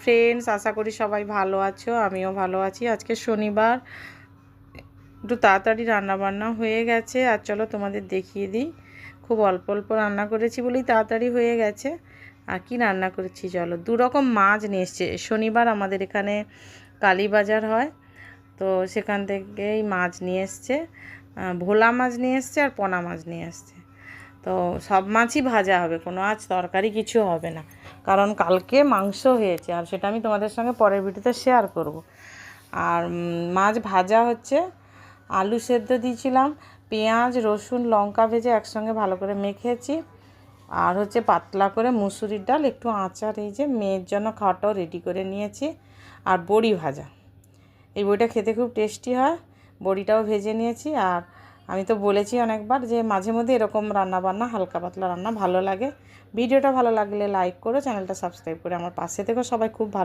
Friends, আশা করি সবাই ভালো আছো, আমিও ভালো আছি। আজকে শনিবার, একটু তাড়াতাড়ি রান্নাবান্না হয়ে গেছে। আর চলো তোমাদের দেখিয়ে দিই, খুব অল্প অল্প রান্না করেছি বলেই তাড়াতাড়ি হয়ে গেছে। আর কি রান্না করেছি চলো, 2 রকম মাছ নিয়ে এসছে। শনিবার আমাদের এখানে কালীবাজার হয়, তো সেখান থেকেই মাছ নিয়ে এসছে। ভোলা মাছ নিয়ে এসছে আর পোনা মাছ নিয়ে এসছে। তো সব মাছই ভাজা হবে, কোনো আজ তরকারি কিছু হবে না, কারণ কালকে মাংস হয়েছে, আর সেটা আমি তোমাদের সঙ্গে পরের ভিডিওতে শেয়ার করব। আর মাছ ভাজা হচ্ছে, আলু সেদ্ধ দিয়েছিলাম, পেঁয়াজ রসুন লঙ্কা ভেজে একসঙ্গে ভালো করে মেখেছি। আর হচ্ছে পাতলা করে মুসুরির ডাল, একটু আচার, এই যে মেয়ের জন্য খাওয়াটাও রেডি করে নিয়েছি। আর বড়ি ভাজা, এই বড়িটা খেতে খুব টেস্টি হয়, বড়িটাও ভেজে নিয়েছি। আর আমি তো বলেছি অনেকবার যে মাঝে মধ্যে এরকম রান্নাবান্না, হালকা পাতলা রান্না ভালো লাগে। ভিডিওটা ভালো লাগলে লাইক করো, চ্যানেলটা সাবস্ক্রাইব করে আমার পাশে থেকো, সবাই খুব ভালো।